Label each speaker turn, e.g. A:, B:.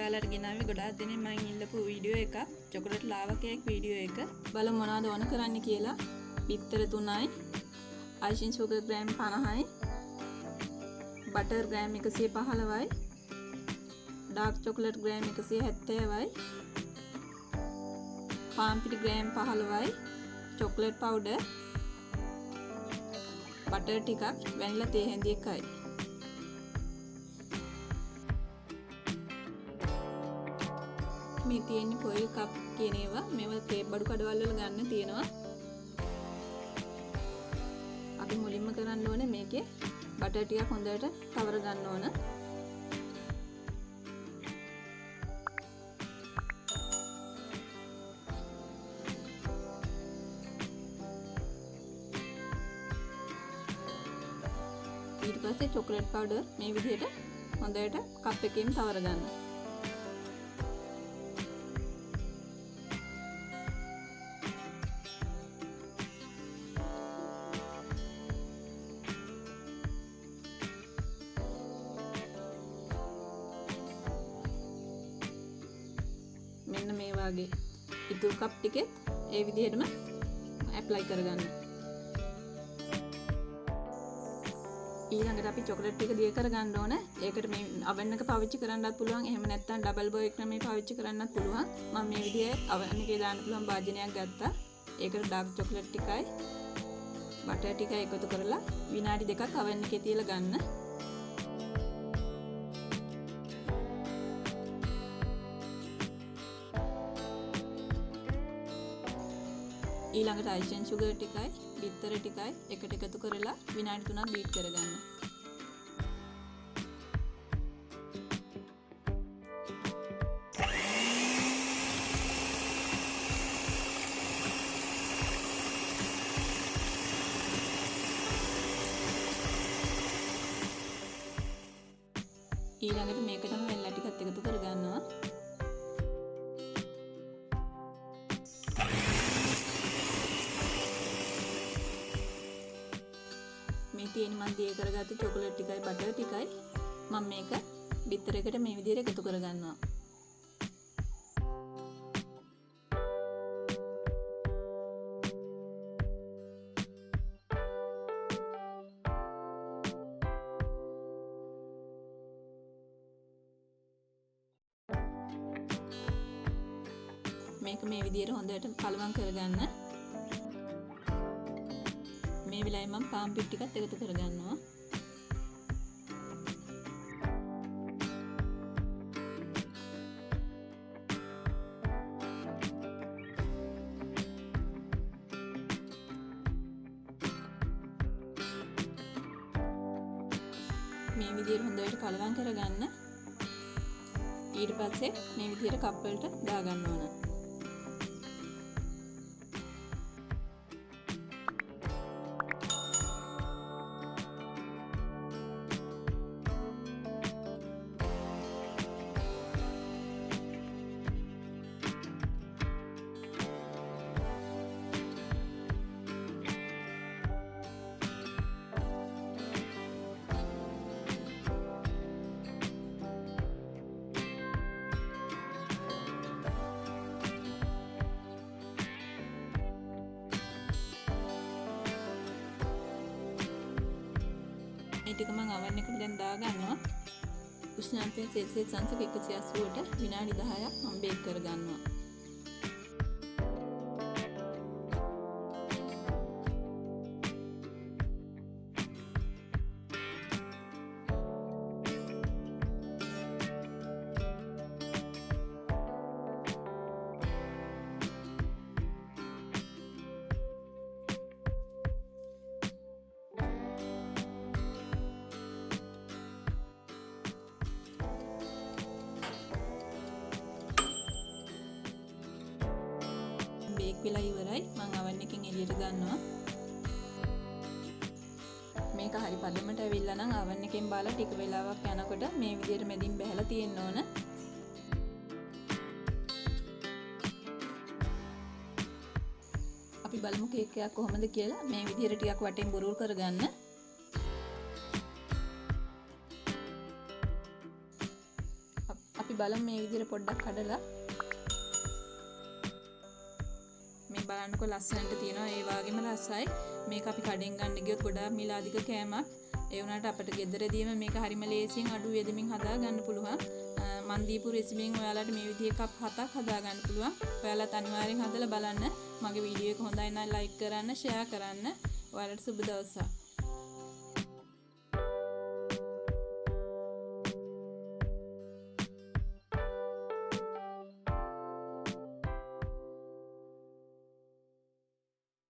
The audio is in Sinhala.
A: ඔයාලට ගෙනාවේ ගොඩාක් දෙනෙක් මම ඉල්ලපු වීඩියෝ එකක් චොකලට් ලාවා කේක් වීඩියෝ එක. බලමු මොනවද ඕන කරන්න කියලා. බිත්තර 3යි, icing sugar ග්‍රෑම් 50යි, බටර් ග්‍රෑම් 115යි, ඩාර්ක් චොකලට් ග්‍රෑම් 170යි, පාන් පිටි ග්‍රෑම් 15යි, චොකලට් පවුඩර්, බටර් ටිකක්, වැනිලා තේ හැඳි එකයි. මේ තියෙන්නේ ෆොයිල් කප් කියන ඒවා. මේවා කේක් බඩු කඩවල වල ගන්න තියෙනවා. අපි මුලින්ම කරන්න ඕනේ මේකේ බටර් ටිකක් හොඳට තවර ගන්න ඕන. ඊට පස්සේ චොකලට් පවුඩර් මේ විදිහට හොඳට කප් එකකින් තවර ගන්න. මෙන්න මේ වගේ ඉතුරු කප් ටිකේ ඒ විදිහටම ඇප්ලයි කරගන්න. ඊළඟට අපි චොකලට් ටික දිය කරගන්න ඕන. ඒකට මේ oven එක පාවිච්චි කරන්නත් පුළුවන්. එහෙම නැත්නම් ඩබල් බොයිල් ක්‍රමේ පාවිච්චි කරන්නත් පුළුවන්. මම මේ විදිහේ oven එකේ දාන්න පුළුවන් භාජනයක් ගත්තා. ඒකට ඩාර්ක් චොකලට් ටිකයි බටර් ටිකයි එකතු කරලා විනාඩි 2ක් oven එකේ තියලා ගන්න. ඊළඟට icing sugar ටිකයි බිත්තර ටිකයි එකට එකතු කරලා විනාඩි 3ක් බීට් කරගන්න. ඊළඟට මේකටම වෙල්ලා ටිකත් එකතු කරගන්නවා. මේ තියෙන මන් දිය කරගත්ත චොකලට් ටිකයි බටර් ටිකයි මම මේක බිත්තරයකට මේ විදිහට එකතු කරගන්නවා. මේක මේ විදිහට හොඳට කලවම් කරගන්න. මේ වෙලාවේ මම පාන් පිටි ටිකත් එකතු කරගන්නවා. මේ විදිහට හොඳට කලවම් කරගන්න. ඊට පස්සේ මේ විදිහට කප් වලට දාගන්න ඕන. මේ ටික මම oven එකට දැන් දාගන්නවා. උෂ්ණත්වය සෙල්සියස් අංශක 180ට විනාඩි 10ක් මම බේක් කරගන්නවා. බේක් වෙලා ඉවරයි. මම oven එකෙන් එළියට ගන්නවා. මේක හරි පදමට ඇවිල්ලා නම් oven එකෙන් බාලා ටික වෙලාවක් යනකොට මේ විදිහට මැදින් බැහැලා තියෙන්න ඕන. අපි බලමු කේක් එකක් කොහොමද කියලා. මේ විදිහට ටිකක් වටෙන් බුරුල් කරගන්න. අපි බලමු මේ විදිහට පොඩ්ඩක් කඩලා. මේ බලන්නකො ලස්සනට තියෙනවා. ඒ වගේම රසයි. මේක අපි කඩෙන් ගන්න ගියොත් ගොඩාක් මිල අධික කෑමක්. ඒ වුණාට අපිට ගෙදරදීම මේක හරිම ලේසියෙන් අඩු වේදමින් හදා ගන්න පුළුවන්. මන් දීපු රෙසිපියෙන් ඔයාලට මේ විදිහේ කප් 7ක් හදා ගන්න පුළුවන්. ඔයාලත් අනිවාර්යෙන් හදලා බලන්න. මගේ වීඩියෝ එක හොඳයි නම් ලයික් කරන්න, ෂෙයා කරන්න. ඔයාලට සුබ දවසක්.